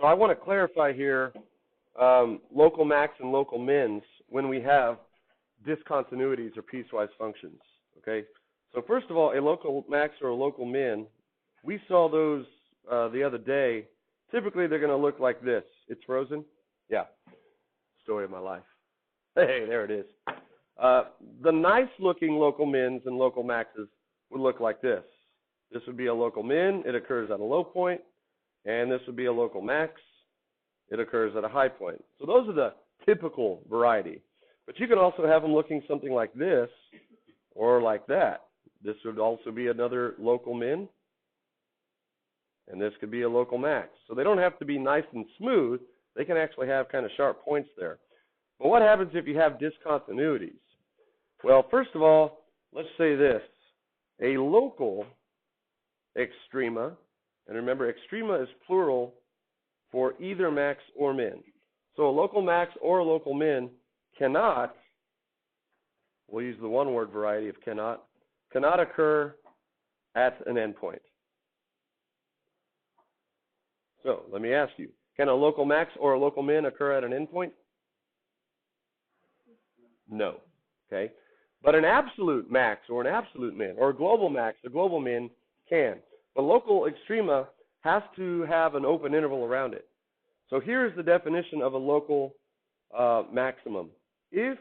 So I want to clarify here local max and local mins when we have discontinuities or piecewise functions, okay? So first of all, a local max or a local min, we saw those the other day. Typically, they're going to look like this. It's frozen? Yeah. Story of my life. Hey, there it is. The nice-looking local mins and local maxes would look like this. This would be a local min. It occurs at a low point. And this would be a local max. It occurs at a high point. So those are the typical variety. But you can also have them looking something like this or like that. This would also be another local min. And this could be a local max. So they don't have to be nice and smooth. They can actually have kind of sharp points there. But what happens if you have discontinuities? Well, first of all, let's say this. A local extrema, and remember extrema is plural for either max or min. So a local max or a local min cannot, we'll use the one-word variety of cannot occur at an endpoint. So let me ask you, can a local max or a local min occur at an endpoint? No. Okay. But an absolute max or an absolute min, or a global max, a global min can. The local extrema has to have an open interval around it. So here's the definition of a local maximum. If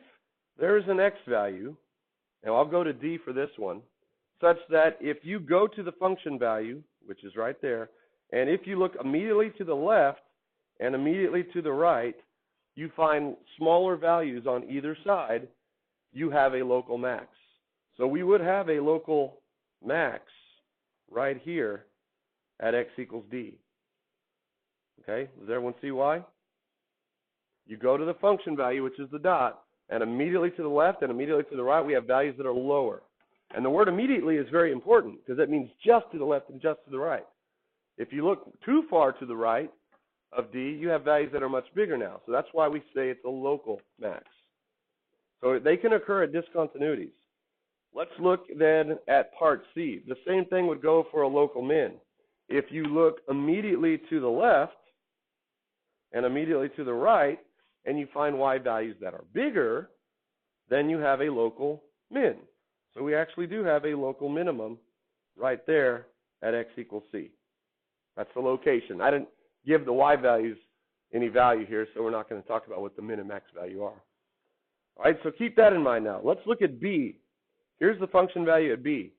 there is an x value, now I'll go to D for this one, such that if you go to the function value, which is right there, and if you look immediately to the left and immediately to the right, you find smaller values on either side, you have a local max. So we would have a local max right here at x equals D. Okay, does everyone see why? You go to the function value, which is the dot, and immediately to the left and immediately to the right, we have values that are lower. And the word immediately is very important because that means just to the left and just to the right. If you look too far to the right of D, you have values that are much bigger now. So that's why we say it's a local max. So they can occur at discontinuities. Let's look then at part C. The same thing would go for a local min. If you look immediately to the left and immediately to the right, and you find y values that are bigger, then you have a local min. So we actually do have a local minimum right there at x equals C. That's the location. I didn't give the y values any value here, so we're not going to talk about what the min and max value are. All right, so keep that in mind now. Let's look at B. Here's the function value at B.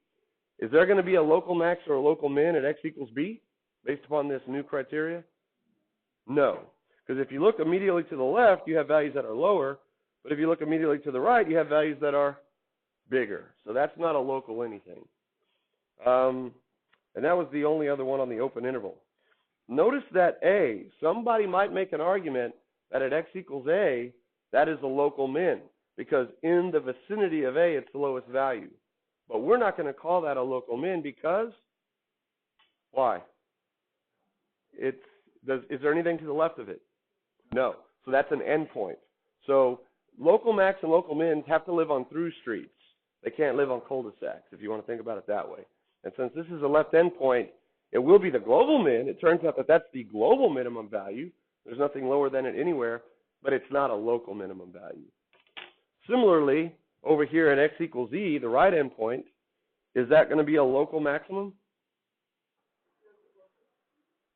Is there going to be a local max or a local min at x equals B based upon this new criteria? No, because if you look immediately to the left, you have values that are lower, but if you look immediately to the right, you have values that are bigger. So that's not a local anything. And that was the only other one on the open interval. Notice that A, somebody might make an argument that at x equals A, that is a local min, because in the vicinity of A, it's the lowest value. But we're not going to call that a local min because, why? Is there anything to the left of it? No. So that's an endpoint. So local max and local mins have to live on through streets. They can't live on cul-de-sacs, if you want to think about it that way. And since this is a left endpoint, it will be the global min. It turns out that that's the global minimum value. There's nothing lower than it anywhere, but it's not a local minimum value. Similarly, over here at x equals E, the right endpoint, is that going to be a local maximum?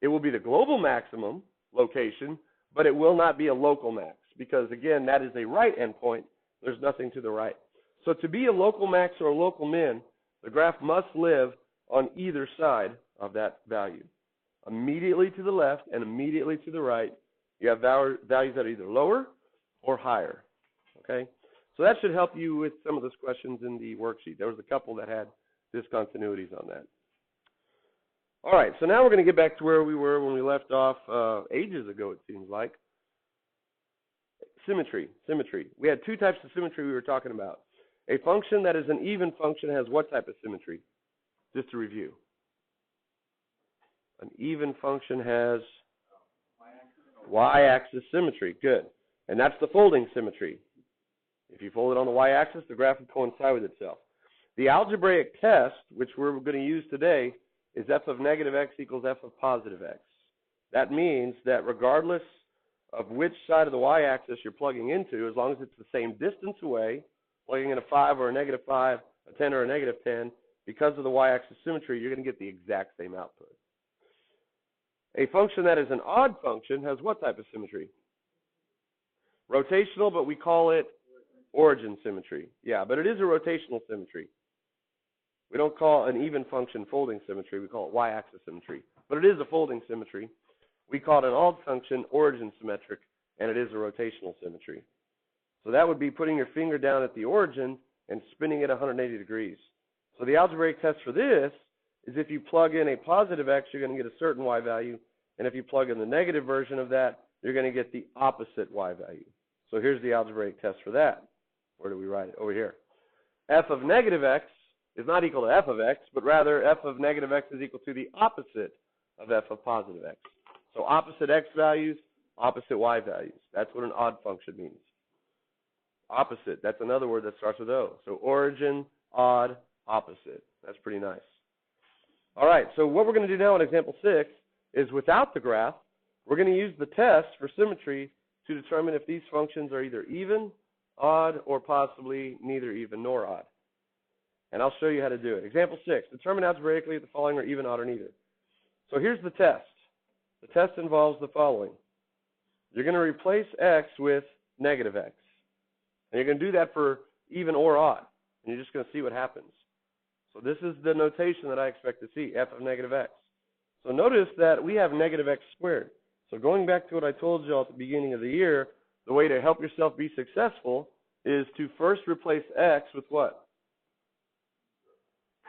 It will be the global maximum location, but it will not be a local max because, again, that is a right endpoint. There's nothing to the right. So to be a local max or a local min, the graph must live on either side of that value. Immediately to the left and immediately to the right, you have values that are either lower or higher. Okay? So that should help you with some of those questions in the worksheet. There was a couple that had discontinuities on that. All right, so now we're going to get back to where we were when we left off ages ago, it seems like. Symmetry. We had two types of symmetry we were talking about. A function that is an even function has what type of symmetry? Just to review. An even function has y-axis symmetry. Good. And that's the folding symmetry. If you fold it on the y-axis, the graph will coincide with itself. The algebraic test, which we're going to use today, is f of negative x equals f of positive x. That means that regardless of which side of the y-axis you're plugging into, as long as it's the same distance away, plugging in a 5 or a negative 5, a 10 or a negative 10, because of the y-axis symmetry, you're going to get the exact same output. A function that is an odd function has what type of symmetry? Rotational, but we call it origin symmetry. Yeah, but it is a rotational symmetry. We don't call an even function folding symmetry. We call it y-axis symmetry. But it is a folding symmetry. We call it an odd function origin symmetric, and it is a rotational symmetry. So that would be putting your finger down at the origin and spinning it 180 degrees. So the algebraic test for this is if you plug in a positive x, you're going to get a certain y value. And if you plug in the negative version of that, you're going to get the opposite y value. So here's the algebraic test for that. Where do we write it? Over here. F of negative x is not equal to f of x, but rather f of negative x is equal to the opposite of f of positive x. So opposite x values, opposite y values. That's what an odd function means. Opposite, that's another word that starts with O. So origin, odd, opposite. That's pretty nice. All right, so what we're going to do now in example 6 is without the graph, we're going to use the test for symmetry to determine if these functions are either even, odd, or possibly neither even nor odd. And I'll show you how to do it. Example 6, determine algebraically if the following are even, odd, or neither. So here's the test. The test involves the following. You're going to replace x with negative x. And you're going to do that for even or odd. And you're just going to see what happens. So this is the notation that I expect to see, f of negative x. So notice that we have negative x squared. So going back to what I told you all at the beginning of the year, the way to help yourself be successful is to first replace x with what?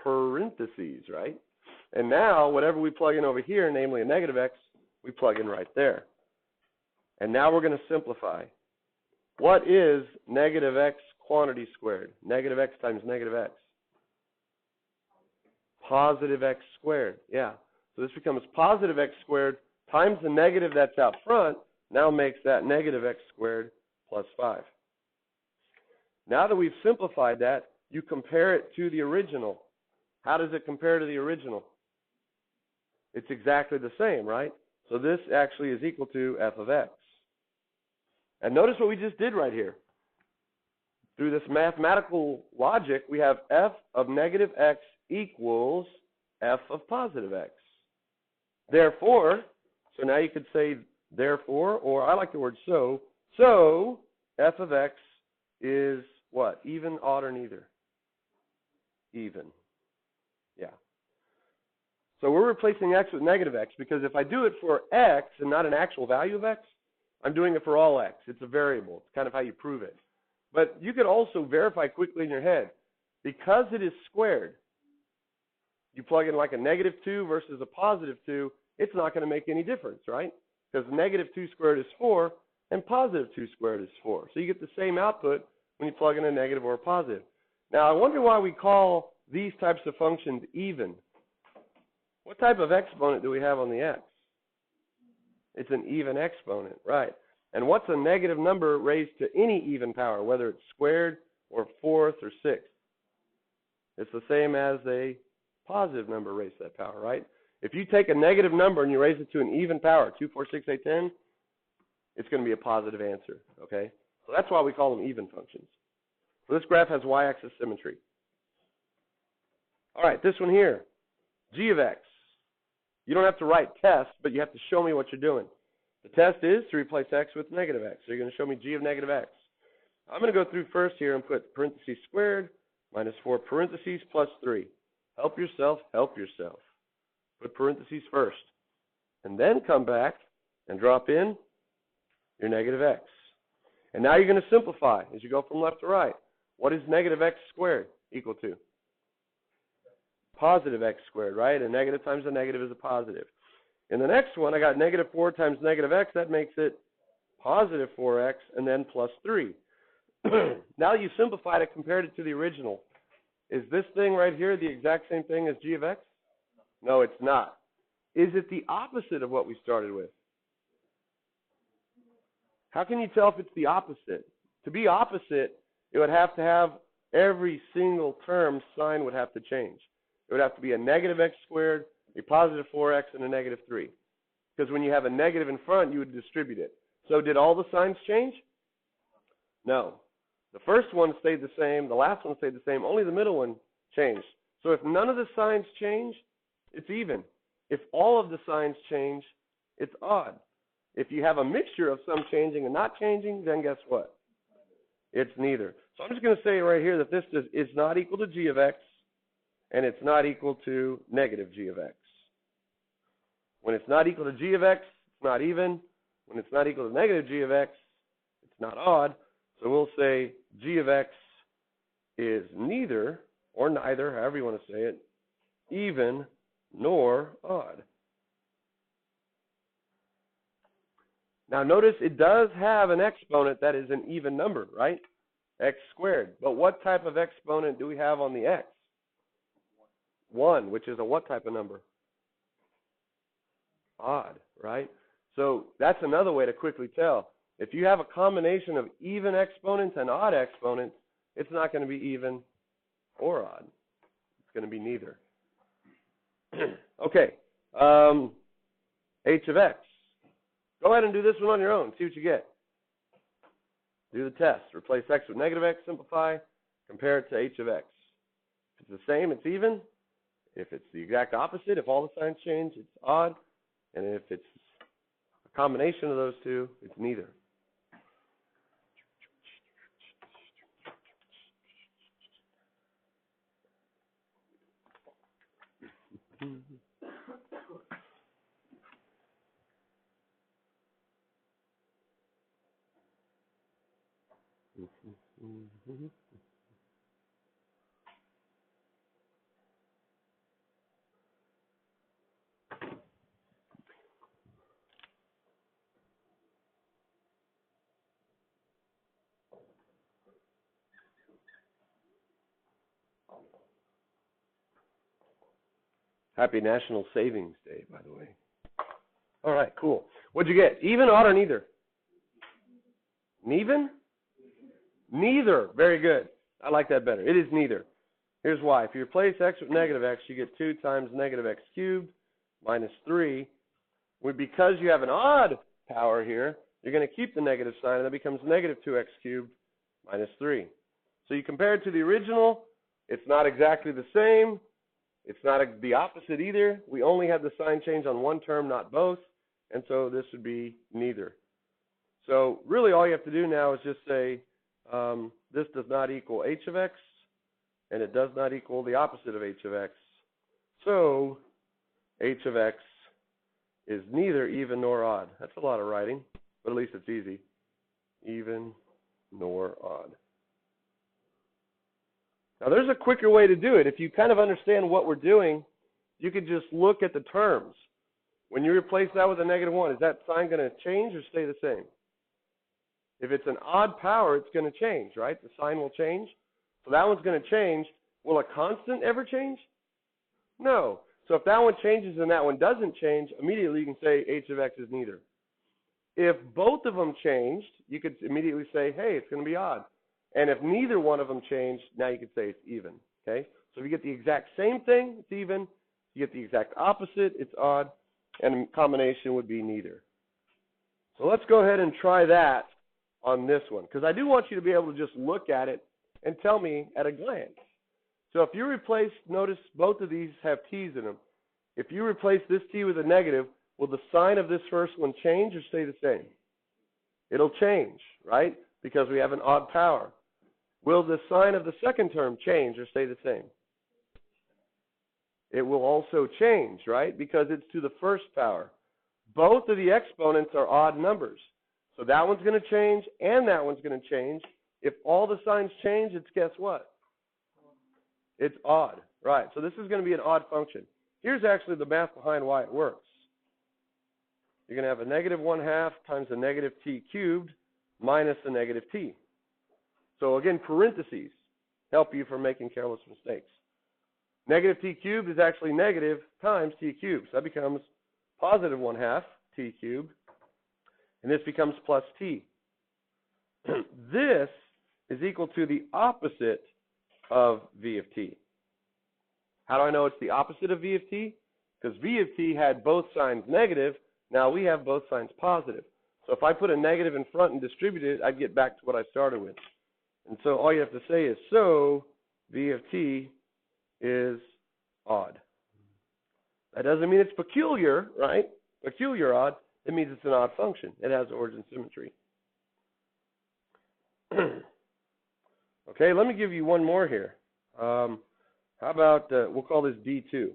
Parentheses, right? And now, whatever we plug in over here, namely a negative x, we plug in right there. And now we're going to simplify. What is negative x quantity squared? Negative x times negative x. Positive x squared. Yeah. So this becomes positive x squared times the negative that's out front, now makes that negative x squared plus 5. Now that we've simplified that, you compare it to the original. How does it compare to the original? It's exactly the same, right? So this actually is equal to f of x. And notice what we just did right here. Through this mathematical logic, we have f of negative x equals f of positive x. Therefore, so now you could say therefore, or I like the word so. So f of x is what? Even, odd, or neither? Even. Yeah. So we're replacing x with negative x because if I do it for x and not an actual value of x, I'm doing it for all x. It's a variable. It's kind of how you prove it. But you could also verify quickly in your head. Because it is squared, you plug in like a negative 2 versus a positive 2, it's not going to make any difference, right? Because negative 2 squared is 4 and positive 2 squared is 4. So you get the same output when you plug in a negative or a positive. Now, I wonder why we call these types of functions even. What type of exponent do we have on the x? It's an even exponent, right? And what's a negative number raised to any even power, whether it's squared or fourth or sixth? It's the same as a positive number raised to that power, right? If you take a negative number and you raise it to an even power, 2, 4, 6, 8, 10, it's going to be a positive answer, okay? So that's why we call them even functions. So this graph has y-axis symmetry. All right, this one here, g of x. You don't have to write test, but you have to show me what you're doing. The test is to replace x with negative x. So you're going to show me g of negative x. I'm going to go through first here and put parentheses squared minus 4 parentheses plus 3. Help yourself, help yourself. Put parentheses first. And then come back and drop in your negative x. And now you're going to simplify as you go from left to right. What is negative x squared equal to? Positive x squared, right? A negative times a negative is a positive. In the next one, I got negative 4 times negative x. That makes it positive 4x and then plus 3. Now you simplified it, compared it to the original. Is this thing right here the exact same thing as g of x? No, it's not. Is it the opposite of what we started with? How can you tell if it's the opposite? To be opposite, it would have to have every single term sign would have to change. It would have to be a negative x squared, a positive 4x, and a negative 3. because when you have a negative in front, you would distribute it. So did all the signs change? No. The first one stayed the same. The last one stayed the same. Only the middle one changed. So if none of the signs change, it's even. If all of the signs change, it's odd. If you have a mixture of some changing and not changing, then guess what? It's neither. So I'm just going to say right here that this is not equal to g of x, and it's not equal to negative g of x. When it's not equal to g of x, it's not even. When it's not equal to negative g of x, it's not odd. So we'll say g of x is neither, or neither, however you want to say it, even nor odd. Now notice it does have an exponent that is an even number, right? X squared. But what type of exponent do we have on the x? 1, which is a what type of number? Odd, right? So that's another way to quickly tell. If you have a combination of even exponents and odd exponents, it's not going to be even or odd. It's going to be neither. Okay. H of x. Go ahead and do this one on your own. See what you get. Do the test. Replace x with negative x, simplify, compare it to h of x. If it's the same, it's even. If it's the exact opposite, if all the signs change, it's odd. And if it's a combination of those two, it's neither. Happy National Savings Day, by the way. All right, cool. What'd you get? Even, odd, or neither? Neven? Neither. Very good. I like that better. It is neither. Here's why. If you replace x with negative x, you get 2 times negative x cubed minus 3. Because you have an odd power here, you're going to keep the negative sign, and that becomes negative 2x cubed minus 3. So you compare it to the original. It's not exactly the same. It's not the opposite either. We only had the sign change on one term, not both. And so this would be neither. So really all you have to do now is just say this does not equal h of x, and it does not equal the opposite of h of x. So h of x is neither even nor odd. That's a lot of writing, but at least it's easy. Even nor odd. Now there's a quicker way to do it. If you kind of understand what we're doing, you could just look at the terms. When you replace that with a negative 1, is that sign going to change or stay the same? If it's an odd power, it's going to change, right? The sign will change. So that one's going to change. Will a constant ever change? No. So if that one changes and that one doesn't change, immediately you can say h of x is neither. If both of them changed, you could immediately say, hey, it's going to be odd. And if neither one of them changed, now you could say it's even. Okay? So if you get the exact same thing, it's even. If you get the exact opposite, it's odd. And a combination would be neither. So let's go ahead and try that on this one, because I do want you to be able to just look at it and tell me at a glance. So if you replace, notice both of these have t's in them. If you replace this t with a negative, will the sign of this first one change or stay the same? It'll change, right? Because we have an odd power. Will the sign of the second term change or stay the same? It will also change, right? Because it's to the first power. Both of the exponents are odd numbers. So that one's going to change and that one's going to change. If all the signs change, it's guess what? It's odd, right? So this is going to be an odd function. Here's actually the math behind why it works. You're going to have a negative 1/2 times the negative t cubed minus the negative t. So again, parentheses help you from making careless mistakes. Negative t cubed is actually negative times t cubed. So that becomes positive 1/2 t cubed. And this becomes plus t. This is equal to the opposite of v of t. How do I know it's the opposite of v of t? Because v of t had both signs negative. Now we have both signs positive. So if I put a negative in front and distribute it, I'd get back to what I started with. And so all you have to say is, so V of t is odd. That doesn't mean it's peculiar, right? Peculiar odd. It means it's an odd function. It has origin symmetry. Okay, let me give you one more here. How about, we'll call this D2.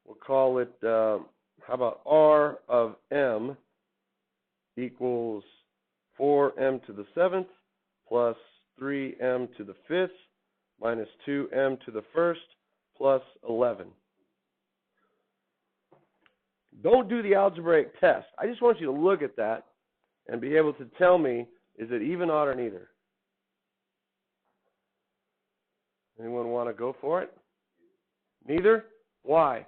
We'll call it, how about R of M equals 4m to the 7th plus 3m to the 5th minus 2m to the 1st plus 11. Don't do the algebraic test. I just want you to look at that and be able to tell me, is it even, odd, or neither? Anyone want to go for it? Neither? Why?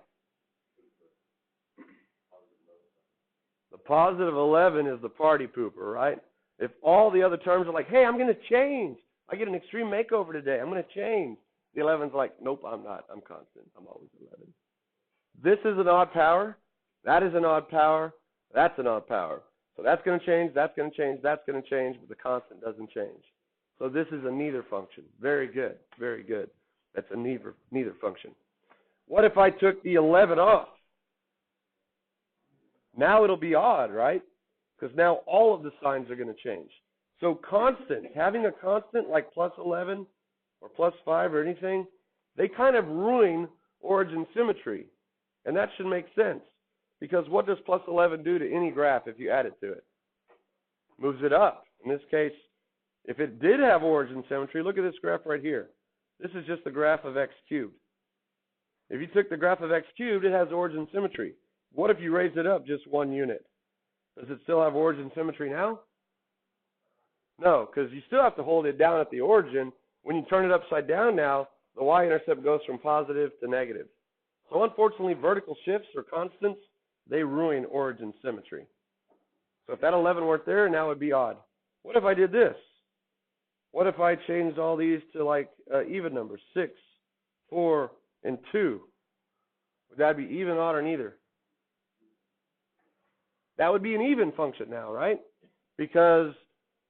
The positive 11 is the party pooper, right? If all the other terms are like, hey, I'm going to change. I get an extreme makeover today. I'm going to change. The 11's like, nope, I'm not. I'm constant. I'm always 11. This is an odd power. That is an odd power. That's an odd power. So that's going to change. That's going to change. That's going to change. But the constant doesn't change. So this is a neither function. Very good. Very good. That's a neither function. What if I took the 11 off? Now it'll be odd, right? Because now all of the signs are going to change. So constant, having a constant like plus 11 or plus 5 or anything, they kind of ruin origin symmetry. And that should make sense. Because what does plus 11 do to any graph if you add it to it? Moves it up. In this case, if it did have origin symmetry, look at this graph right here. This is just the graph of x cubed. If you took the graph of x cubed, it has origin symmetry. What if you raised it up just 1 unit? Does it still have origin symmetry now? No, because you still have to hold it down at the origin. When you turn it upside down now, the y-intercept goes from positive to negative. So unfortunately, vertical shifts or constants, they ruin origin symmetry. So if that 11 weren't there, now it would be odd. What if I did this? What if I changed all these to like even numbers, 6, 4, and 2? Would that be even, odd, or neither? That would be an even function now, right? Because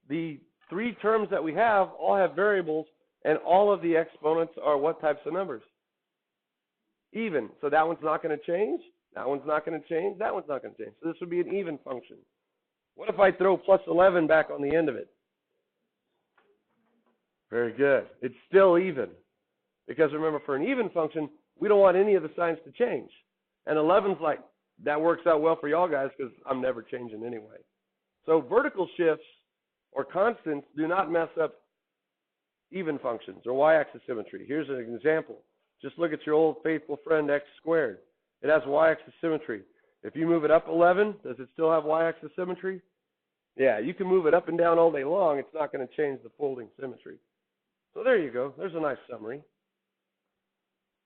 the 3 terms that we have all have variables, and all of the exponents are what types of numbers? Even. So that one's not going to change. That one's not going to change. That one's not going to change. So this would be an even function. What if I throw plus 11 back on the end of it? Very good. It's still even. Because remember, for an even function, we don't want any of the signs to change. And 11's like, that works out well for y'all guys because I'm never changing anyway. So vertical shifts or constants do not mess up even functions or y-axis symmetry. Here's an example. Just look at your old faithful friend x squared. It has y-axis symmetry. If you move it up 11, does it still have y-axis symmetry? Yeah, you can move it up and down all day long. It's not going to change the folding symmetry. So there you go. There's a nice summary.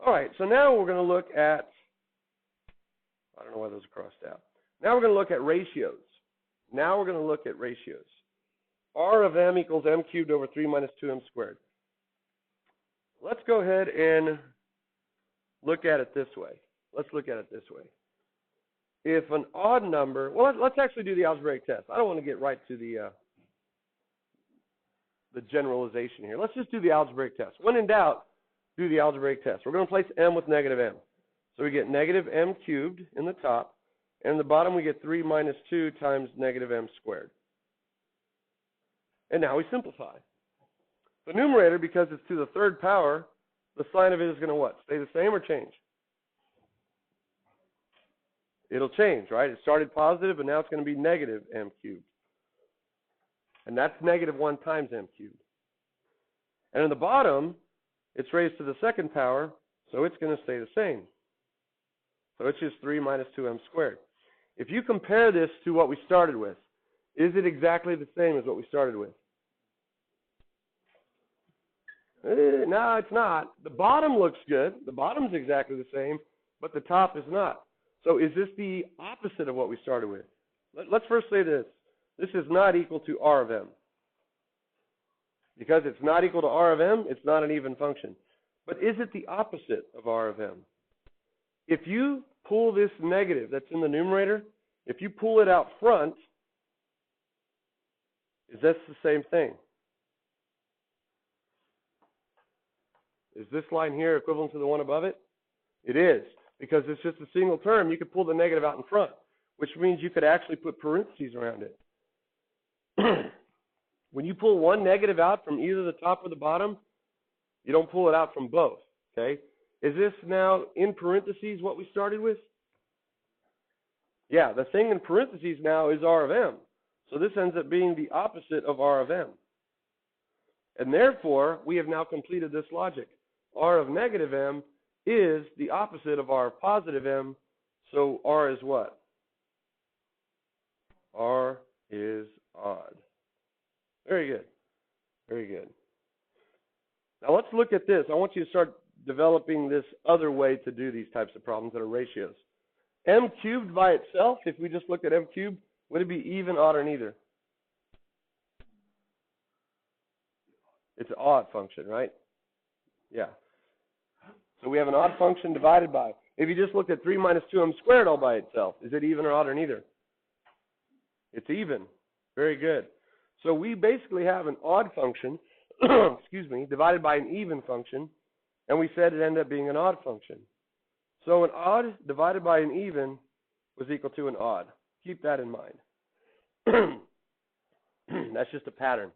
All right, so now we're going to look at, I don't know why those are crossed out. Now we're going to look at ratios. R of m equals m cubed over 3 minus 2m squared. Let's go ahead and look at it this way. If an odd number, well, let's actually do the algebraic test. I don't want to get right to the generalization here. Let's just do the algebraic test. When in doubt, do the algebraic test. We're going to place m with negative m. So we get negative m cubed in the top, and in the bottom we get 3 minus 2 times negative m squared. And now we simplify. The numerator, because it's to the 3rd power, the sign of it is going to what? Stay the same or change? It'll change, right? It started positive, but now it's going to be negative m cubed. And that's negative 1 times m cubed. And in the bottom, it's raised to the 2nd power, so it's going to stay the same. So it's just 3 minus 2m squared. If you compare this to what we started with, is it exactly the same as what we started with? No, it's not. The bottom looks good. The bottom's exactly the same, but the top is not. So is this the opposite of what we started with? Let's first say this. This is not equal to r of m. Because it's not equal to r of m, it's not an even function. But is it the opposite of r of m? If you pull this negative that's in the numerator, if you pull it out front, is this the same thing? Is this line here equivalent to the one above it? It is, because it's just a single term. You could pull the negative out in front, which means you could actually put parentheses around it. When you pull one negative out from either the top or the bottom, you don't pull it out from both, okay? Is this now in parentheses what we started with? Yeah, the thing in parentheses now is R of M. So this ends up being the opposite of R of M. And therefore, we have now completed this logic. R of negative M is the opposite of R of positive M, so R is what? R is odd. Very good. Very good. Now let's look at this. I want you to start developing this other way to do these types of problems that are ratios. M cubed by itself, if we just looked at M cubed, would it be even, odd, or neither? It's an odd function, right? Yeah. So we have an odd function divided by. If you just looked at 3 minus 2m squared all by itself, is it even or odd or neither? It's even. Very good. So we basically have an odd function, excuse me, divided by an even function, and we said it ended up being an odd function. So an odd divided by an even was equal to an odd. Keep that in mind. That's just a pattern.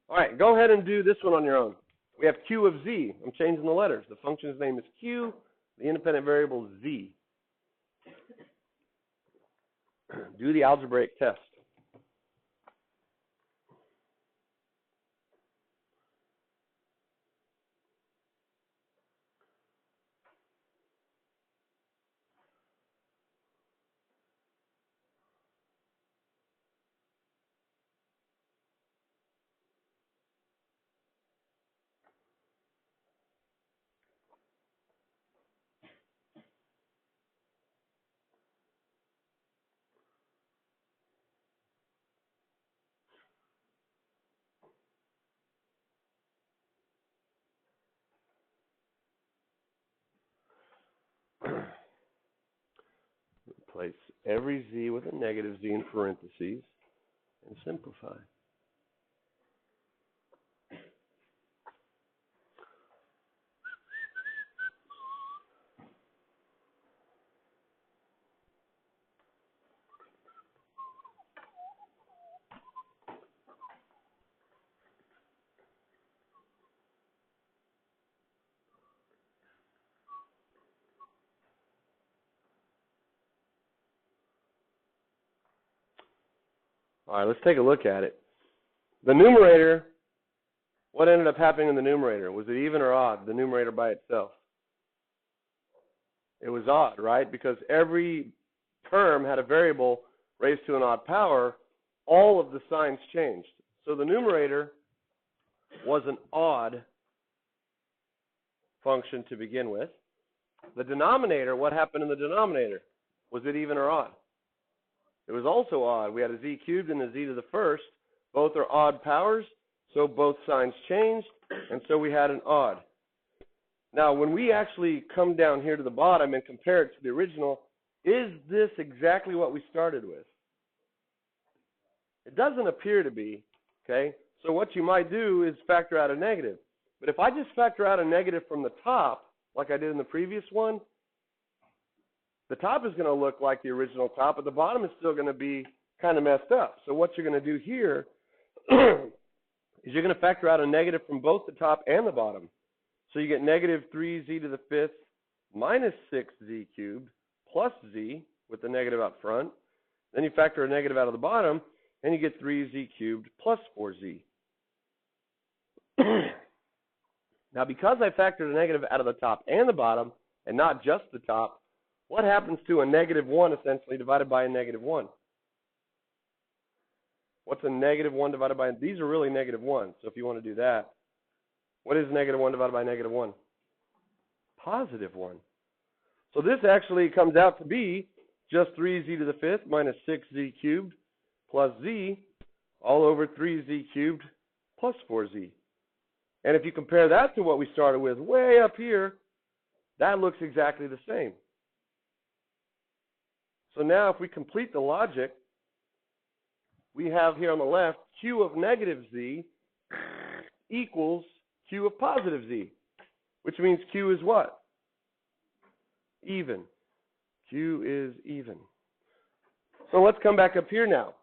All right, go ahead and do this one on your own. We have q of z. I'm changing the letters. The function's name is q. The independent variable is z. Do the algebraic test. Replace every z with a negative z in parentheses and simplify. All right, let's take a look at it. The numerator, what ended up happening in the numerator? Was it even or odd, the numerator by itself? It was odd, right? Because every term had a variable raised to an odd power. All of the signs changed. So the numerator was an odd function to begin with. The denominator, what happened in the denominator? Was it even or odd? It was also odd. We had a z cubed and a z to the first. Both are odd powers, so both signs changed, and so we had an odd. Now, when we actually come down here to the bottom and compare it to the original, is this exactly what we started with? It doesn't appear to be, okay? So what you might do is factor out a negative. But if I just factor out a negative from the top, like I did in the previous one, the top is going to look like the original top, but the bottom is still going to be kind of messed up. So what you're going to do here is you're going to factor out a negative from both the top and the bottom. So you get negative 3z to the fifth minus 6z cubed plus z with the negative up front. Then you factor a negative out of the bottom, and you get 3z cubed plus 4z. Now, because I factored a negative out of the top and the bottom, and not just the top, what happens to a negative 1 essentially divided by a negative 1? What's a negative 1 divided by? These are really negative 1, so if you want to do that, what is negative 1 divided by negative 1? Positive 1. So this actually comes out to be just 3z to the fifth minus 6z cubed plus z all over 3z cubed plus 4z. And if you compare that to what we started with way up here, that looks exactly the same. So now if we complete the logic, we have here on the left, q of negative z equals q of positive z, which means q is what? Even. Q is even. So let's come back up here now.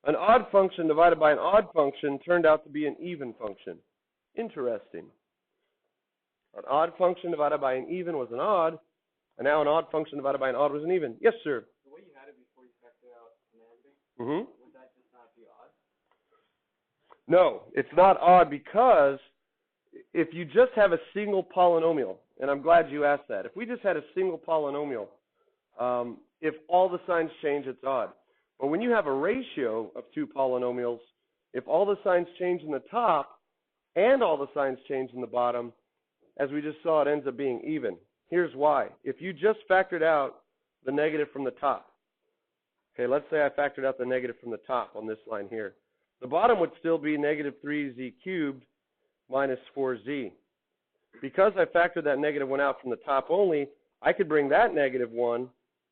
An odd function divided by an odd function turned out to be an even function. Interesting. An odd function divided by an even was an odd, and now an odd function divided by an odd was an even. Yes, sir? The way you had it before you factored out semantic, Mm-hmm. would that just not be odd? No, it's not odd because if you just have a single polynomial, and I'm glad you asked that. If we just had a single polynomial, if all the signs change, it's odd. But when you have a ratio of two polynomials, if all the signs change in the top and all the signs change in the bottom, as we just saw, it ends up being even. Here's why. If you just factored out the negative from the top, okay, let's say I factored out the negative from the top on this line here. The bottom would still be negative 3z cubed minus 4z. Because I factored that negative one out from the top only, I could bring that negative one,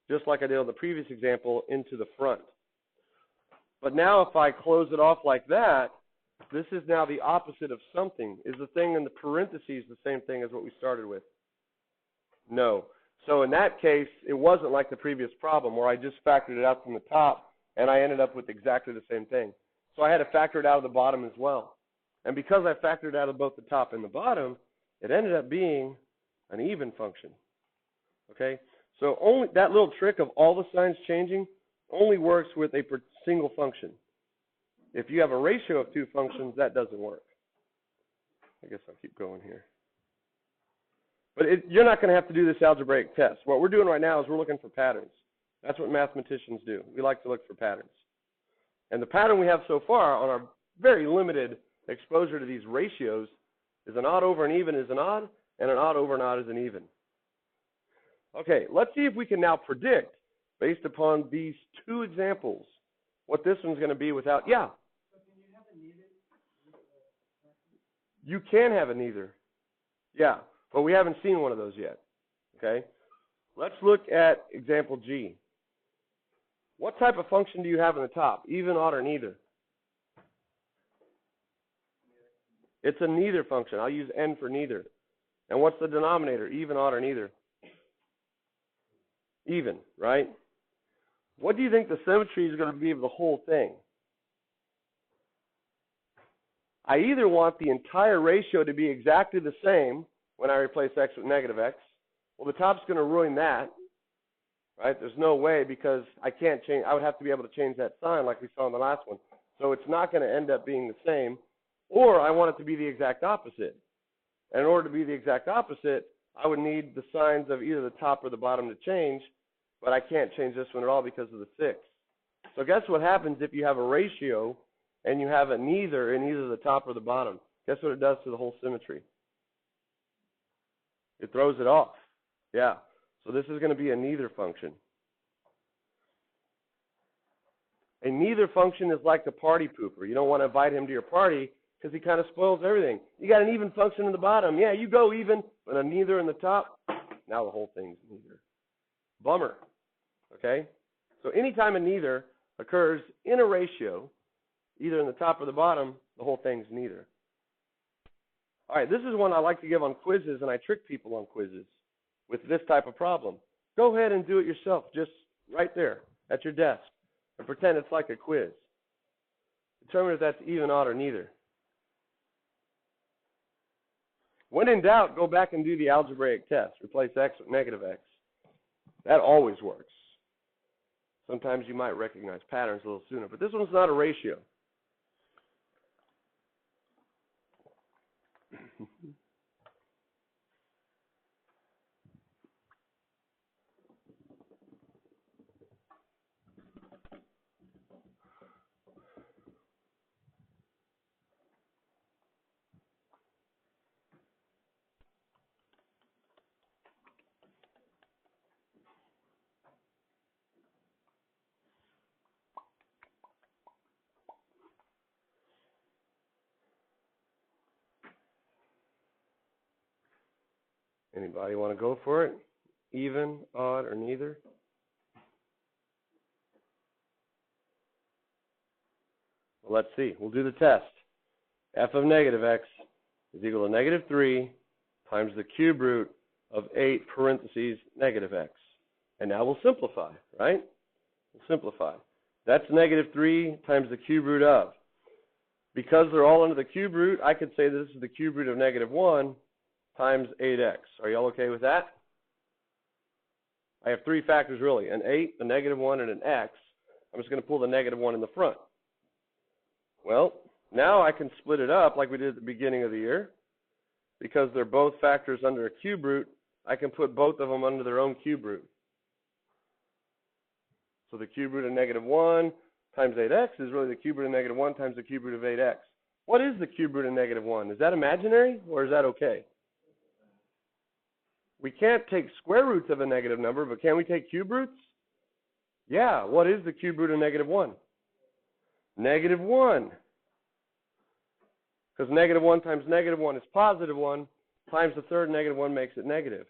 just like I did on the previous example, into the front. But now if I close it off like that, this is now the opposite of something. Is the thing in the parentheses the same thing as what we started with? No. So in that case, it wasn't like the previous problem where I just factored it out from the top and I ended up with exactly the same thing. So I had to factor it out of the bottom as well. And because I factored it out of both the top and the bottom, it ended up being an even function. Okay? So only that little trick of all the signs changing only works with a single function. If you have a ratio of two functions, that doesn't work. I guess I'll keep going here. But you're not going to have to do this algebraic test. What we're doing right now is we're looking for patterns. That's what mathematicians do. We like to look for patterns. And the pattern we have so far on our very limited exposure to these ratios is an odd over an even is an odd, and an odd over an odd is an even. Okay, let's see if we can now predict, based upon these two examples, what this one's going to be without, yeah? So can you have a neither? You can have a neither. Yeah, but we haven't seen one of those yet. Okay? Let's look at example G. What type of function do you have in the top? Even, odd, or neither? It's a neither function. I'll use n for neither. And what's the denominator? Even, odd, or neither? Even, right? What do you think the symmetry is going to be of the whole thing? I either want the entire ratio to be exactly the same when I replace x with negative x. Well, the top's going to ruin that, right? There's no way because I can't change. I would have to be able to change that sign like we saw in the last one. So it's not going to end up being the same. Or I want it to be the exact opposite. And in order to be the exact opposite, I would need the signs of either the top or the bottom to change, but I can't change this one at all because of the 6. So guess what happens if you have a ratio and you have a neither in either the top or the bottom? Guess what it does to the whole symmetry? It throws it off. Yeah. So this is going to be a neither function. A neither function is like the party pooper. You don't want to invite him to your party because he kind of spoils everything. You got an even function in the bottom. Yeah, you go even, but a neither in the top, now the whole thing's neither. Bummer. Okay? So anytime a neither occurs in a ratio, either in the top or the bottom, the whole thing's neither. All right, this is one I like to give on quizzes, and I trick people on quizzes with this type of problem. Go ahead and do it yourself, just right there at your desk, and pretend it's like a quiz. Determine if that's even, odd, or neither. When in doubt, go back and do the algebraic test. Replace x with negative x. That always works. Sometimes you might recognize patterns a little sooner, but this one's not a ratio. Anybody want to go for it? Even, odd, or neither? Well, let's see. We'll do the test. F of negative x is equal to negative 3 times the cube root of 8 parentheses negative x. And now we'll simplify, right? We'll simplify. That's negative 3 times the cube root of. Because they're all under the cube root, I could say this is the cube root of negative 1 times 8x. Are you all okay with that? I have three factors really, an 8, a negative 1, and an x. I'm just going to pull the negative 1 in the front. Well, now I can split it up like we did at the beginning of the year. Because they're both factors under a cube root, I can put both of them under their own cube root. So the cube root of negative 1 times 8x is really the cube root of negative 1 times the cube root of 8x. What is the cube root of negative 1? Is that imaginary or is that okay? We can't take square roots of a negative number, but can we take cube roots? Yeah, what is the cube root of negative 1? Negative 1. Because negative 1 times negative 1 is positive 1, times the third negative 1 makes it negative.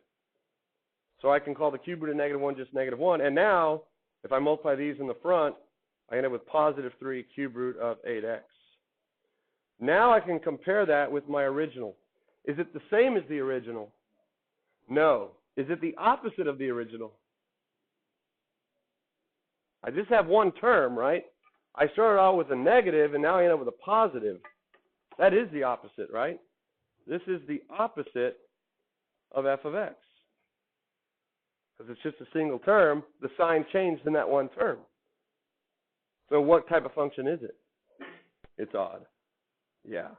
So I can call the cube root of negative 1 just negative 1. And now, if I multiply these in the front, I end up with positive 3 cube root of 8x. Now I can compare that with my original. Is it the same as the original? No. Is it the opposite of the original? I just have one term, right? I started out with a negative, and now I end up with a positive. That is the opposite, right? This is the opposite of f of x. Because it's just a single term, the sign changed in that one term. So what type of function is it? It's odd. Yeah.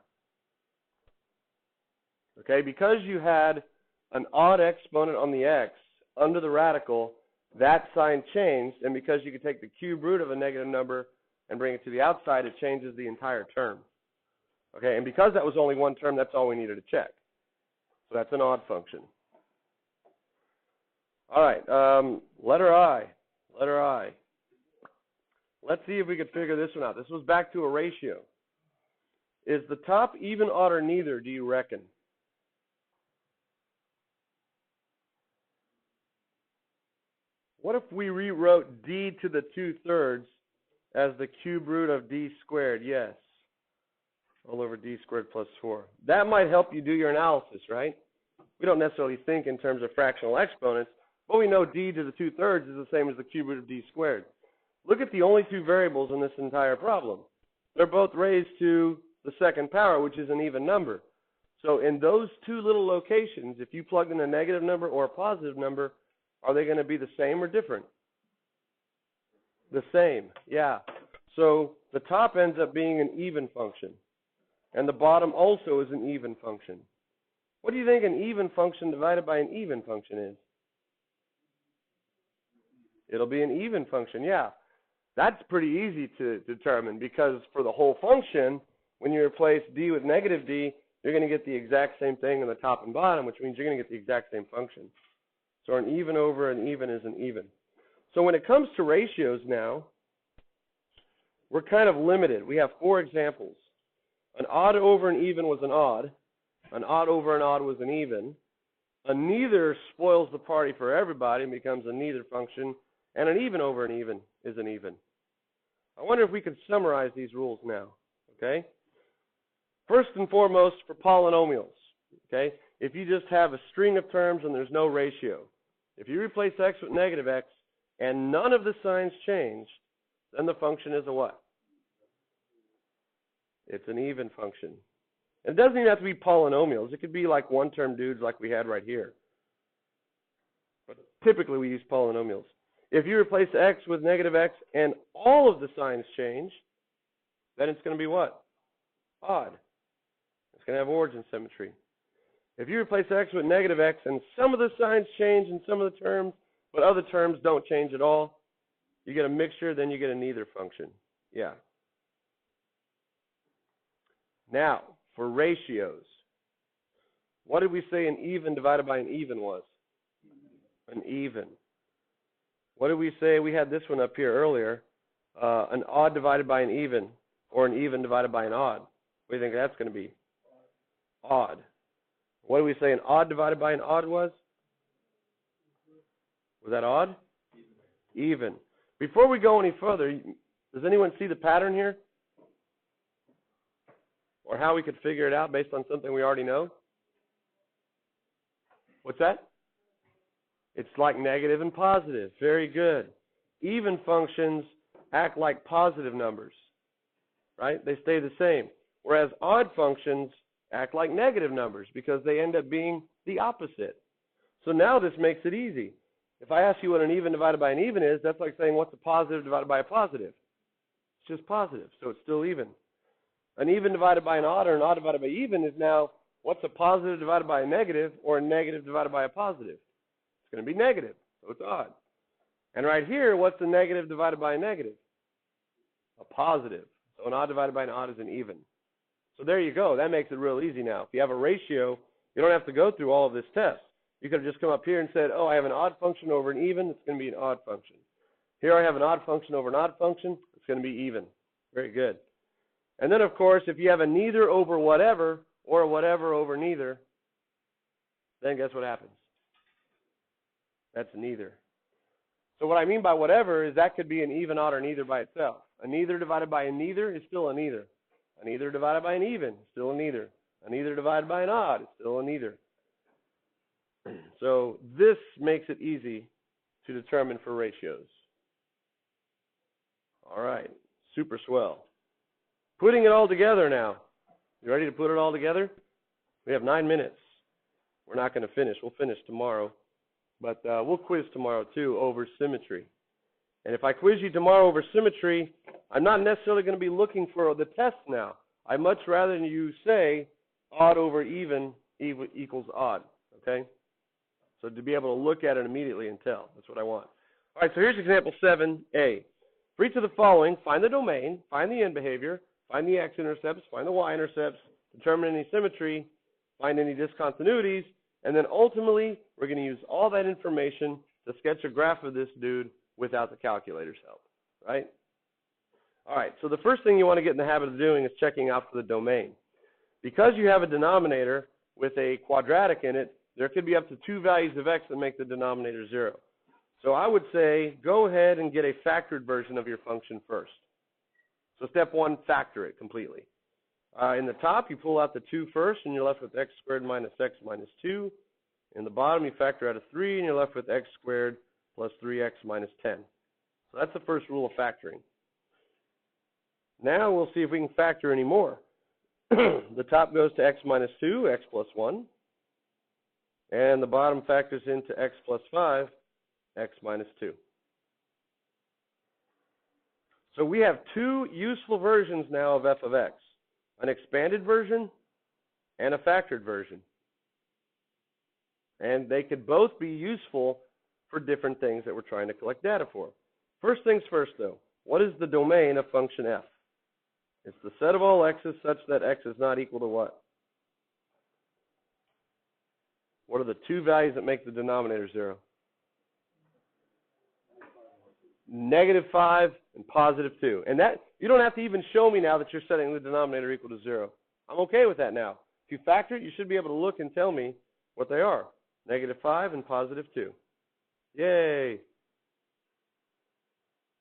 Okay, because you had an odd exponent on the x under the radical, that sign changed, and because you could take the cube root of a negative number and bring it to the outside, it changes the entire term. Okay, and because that was only one term, that's all we needed to check. So that's an odd function. All right, letter I. Letter I. Let's see if we could figure this one out. This was back to a ratio. Is the top even, odd, or neither, do you reckon? What if we rewrote d to the 2/3 as the cube root of d squared? Yes. All over d squared plus 4. That might help you do your analysis, right? We don't necessarily think in terms of fractional exponents, but we know d to the 2/3 is the same as the cube root of d squared. Look at the only two variables in this entire problem. They're both raised to the second power, which is an even number. So in those two little locations, if you plug in a negative number or a positive number, are they going to be the same or different? The same, yeah. So the top ends up being an even function. And the bottom also is an even function. What do you think an even function divided by an even function is? It'll be an even function, yeah. That's pretty easy to determine because for the whole function, when you replace d with negative d, you're going to get the exact same thing in the top and bottom, which means you're going to get the exact same function. So an even over an even is an even. So when it comes to ratios now, we're kind of limited. We have 4 examples. An odd over an even was an odd over an odd was an even. A neither spoils the party for everybody and becomes a neither function. And an even over an even is an even. I wonder if we could summarize these rules now, okay? First and foremost, for polynomials, okay? If you just have a string of terms and there's no ratio, if you replace x with negative x and none of the signs change, then the function is a what? It's an even function. And it doesn't even have to be polynomials. It could be like one-term dudes like we had right here. But typically we use polynomials. If you replace x with negative x and all of the signs change, then it's going to be what? Odd. It's going to have origin symmetry. If you replace x with negative x and some of the signs change in some of the terms, but other terms don't change at all, you get a mixture, then you get a neither function. Yeah. Now, for ratios, what did we say an even divided by an even was? An even. What did we say? We had this one up here earlier. An odd divided by an even, or an even divided by an odd. What do you think that's going to be? Odd. What did we say an odd divided by an odd was? Was that odd? Even. Before we go any further, does anyone see the pattern here? or how we could figure it out based on something we already know? What's that? It's like negative and positive. Very good. Even functions act like positive numbers, right? They stay the same. Whereas odd functions act like negative numbers because they end up being the opposite. So now this makes it easy. If I ask you what an even divided by an even is, that's like saying what's a positive divided by a positive. It's just positive, so it's still even. An even divided by an odd or an odd divided by even is now what's a positive divided by a negative or a negative divided by a positive. It's going to be negative, so it's odd. And right here, what's a negative divided by a negative? A positive. So an odd divided by an odd is an even. So there you go. That makes it real easy now. If you have a ratio, you don't have to go through all of this test. You could have just come up here and said, oh, I have an odd function over an even. It's going to be an odd function. Here I have an odd function over an odd function. It's going to be even. Very good. And then, of course, if you have a neither over whatever or a whatever over neither, then guess what happens? That's neither. So what I mean by whatever is that could be an even, odd, or neither by itself. A neither divided by a neither is still a neither. A neither divided by an even is still a neither. A neither divided by an odd is still a neither. So this makes it easy to determine for ratios. All right, super swell. Putting it all together now. You ready to put it all together? We have 9 minutes. We're not going to finish. We'll finish tomorrow. But we'll quiz tomorrow, too, over symmetry. And if I quiz you tomorrow over symmetry, I'm not necessarily going to be looking for the test now. I'd much rather you say odd over even equals odd, okay? So to be able to look at it immediately and tell. That's what I want. All right, so here's example 7a. For each of the following, find the domain, find the end behavior, find the x-intercepts, find the y-intercepts, determine any symmetry, find any discontinuities, and then ultimately, we're going to use all that information to sketch a graph of this dude without the calculator's help, right? All right, so the first thing you want to get in the habit of doing is checking out for the domain. Because you have a denominator with a quadratic in it, there could be up to 2 values of x that make the denominator 0. So I would say go ahead and get a factored version of your function first. So step 1, factor it completely. In the top, you pull out the 2 first, and you're left with x squared minus x minus 2. In the bottom, you factor out a 3, and you're left with x squared plus 3x minus 10. So that's the first rule of factoring. Now we'll see if we can factor any more. The top goes to x minus 2, x plus 1. And the bottom factors into x plus 5, x minus 2. So we have 2 useful versions now of f of x. An expanded version and a factored version. And they could both be useful for different things that we're trying to collect data for. First things first, though. What is the domain of function f? It's the set of all x's such that x is not equal to what? What are the 2 values that make the denominator 0? -5 and +2. And that, you don't have to even show me now that you're setting the denominator equal to 0. I'm okay with that now. If you factor it, you should be able to look and tell me what they are. -5 and +2. Yay.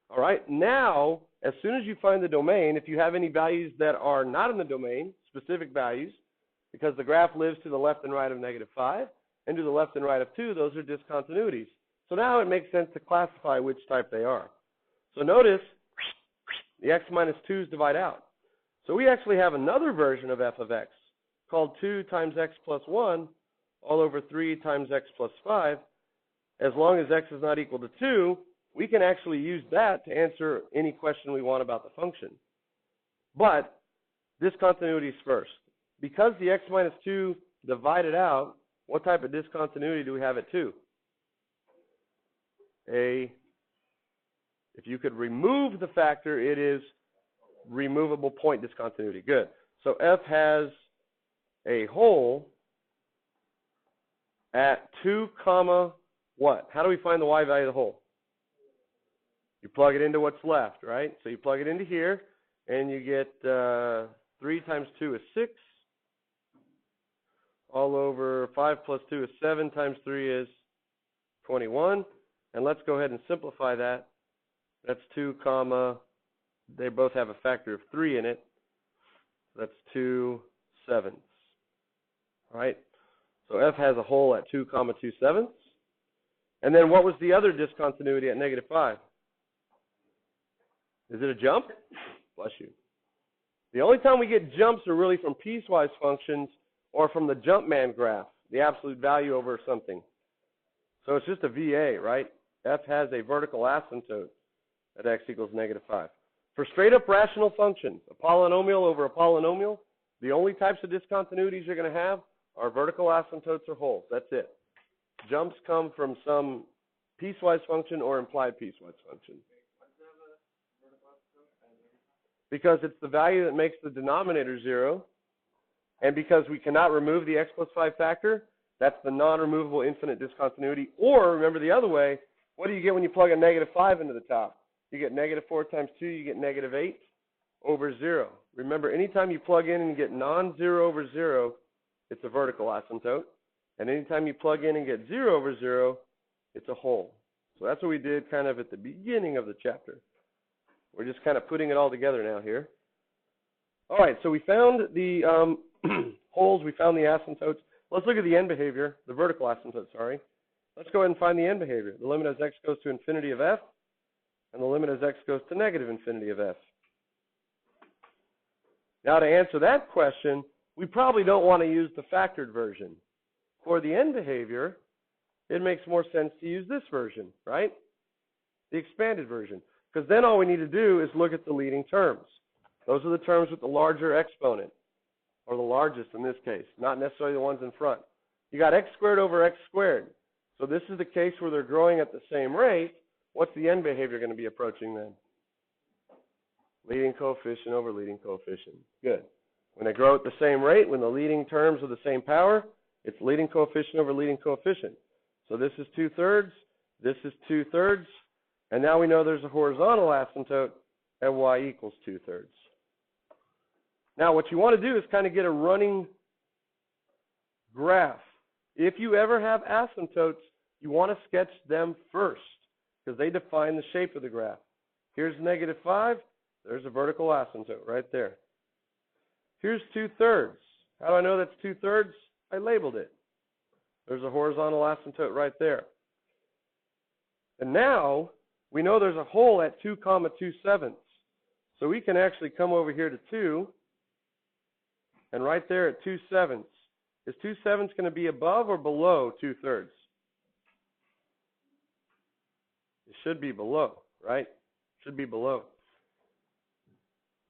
All right, now, as soon as you find the domain, if you have any values that are not in the domain, specific values, because the graph lives to the left and right of -5, and to the left and right of 2, those are discontinuities. So now it makes sense to classify which type they are. So notice, the x minus 2's divide out. So we actually have another version of f of x, called 2 times x plus 1, all over 3 times x plus 5. As long as x is not equal to 2, we can actually use that to answer any question we want about the function. But discontinuities first. Because the x minus 2 divided out, what type of discontinuity do we have at 2? If you could remove the factor, it is removable point discontinuity. Good. So f has a hole at 2 comma what? How do we find the y value of the hole? You plug it into what's left, right? So you plug it into here, and you get 3 times 2 is 6. All over 5 plus 2 is 7 times 3 is 21. And let's go ahead and simplify that. That's 2 comma, they both have a factor of 3 in it. That's 2/7. All right? So F has a hole at 2, 2/7. And then what was the other discontinuity at -5? Is it a jump? Bless you. The only time we get jumps are really from piecewise functions or from the Jumpman graph, the absolute value over something. So it's just a VA, right? F has a vertical asymptote at x equals -5. For straight up rational functions, a polynomial over a polynomial, the only types of discontinuities you're going to have are vertical asymptotes or holes. That's it. Jumps come from some piecewise function or implied piecewise function. Because it's the value that makes the denominator 0, and because we cannot remove the x plus 5 factor, that's the non-removable infinite discontinuity. Or, remember the other way, what do you get when you plug a -5 into the top? You get -4 times 2, you get -8 over 0. Remember, anytime you plug in and you get non-0 over 0, it's a vertical asymptote. And anytime you plug in and get 0 over 0, it's a hole. So that's what we did kind of at the beginning of the chapter. We're just kind of putting it all together now here. All right, so we found the holes, we found the asymptotes. Let's look at the end behavior, the vertical asymptote, sorry. Let's go ahead and find the end behavior. The limit as x goes to infinity of f, and the limit as x goes to -infinity of f. Now to answer that question, we probably don't want to use the factored version. For the end behavior, it makes more sense to use this version, right? The expanded version. Because then all we need to do is look at the leading terms. Those are the terms with the larger exponent, or the largest in this case, not necessarily the ones in front. You got x squared over x squared. So this is the case where they're growing at the same rate. What's the end behavior going to be approaching then? Leading coefficient over leading coefficient. Good. When they grow at the same rate, when the leading terms are the same power, it's leading coefficient over leading coefficient. So this is 2/3, this is 2/3, and now we know there's a horizontal asymptote at y equals 2/3. Now what you want to do is kind of get a running graph. If you ever have asymptotes, you want to sketch them first because they define the shape of the graph. Here's -5, there's a vertical asymptote right there. Here's 2/3. How do I know that's 2/3? I labeled it. There's a horizontal asymptote right there. And now we know there's a hole at 2, 2/7. So we can actually come over here to 2, and right there at 2/7. Is 2/7 going to be above or below 2/3? It should be below, right? Should be below.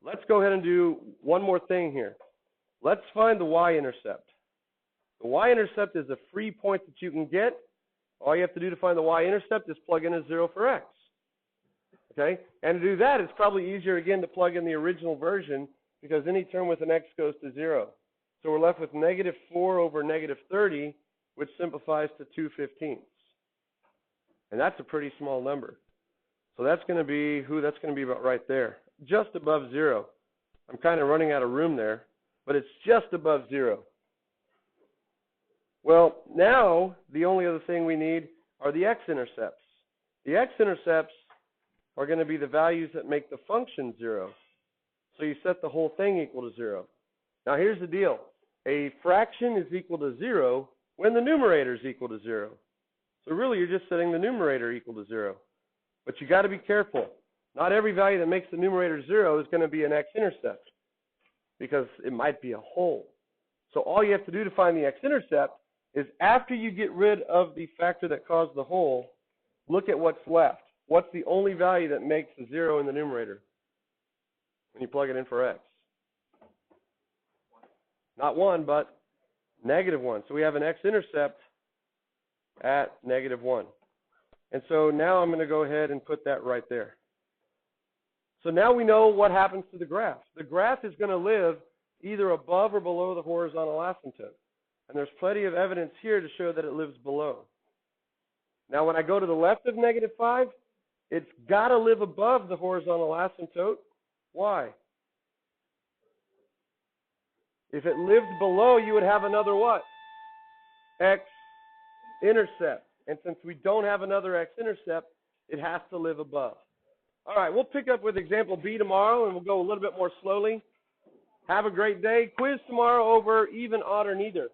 Let's go ahead and do one more thing here. Let's find the y-intercept. The y-intercept is a free point that you can get. All you have to do to find the y-intercept is plug in a 0 for x. Okay? And to do that, it's probably easier again to plug in the original version because any term with an x goes to 0. So we're left with -4 over -30, which simplifies to 2/15. And that's a pretty small number. So that's going to be, that's going to be about right there, just above 0. I'm kind of running out of room there, but it's just above 0. Well, now the only other thing we need are the x-intercepts. The x-intercepts are going to be the values that make the function 0. So you set the whole thing equal to 0. Now here's the deal. A fraction is equal to 0 when the numerator is equal to 0. So really you're just setting the numerator equal to 0. But you got to be careful. Not every value that makes the numerator 0 is going to be an x-intercept because it might be a hole. So all you have to do to find the x-intercept is after you get rid of the factor that caused the hole, look at what's left. What's the only value that makes a 0 in the numerator when you plug it in for x? Not 1, but -1. So we have an x-intercept at -1. And so now I'm going to go ahead and put that right there. So now we know what happens to the graph. The graph is going to live either above or below the horizontal asymptote. And there's plenty of evidence here to show that it lives below. Now when I go to the left of -5, it's got to live above the horizontal asymptote. Why? If it lived below, you would have another what? X-intercept. And since we don't have another x-intercept, it has to live above. All right, we'll pick up with example B tomorrow, and we'll go a little bit more slowly. Have a great day. Quiz tomorrow over even, odd, or neither.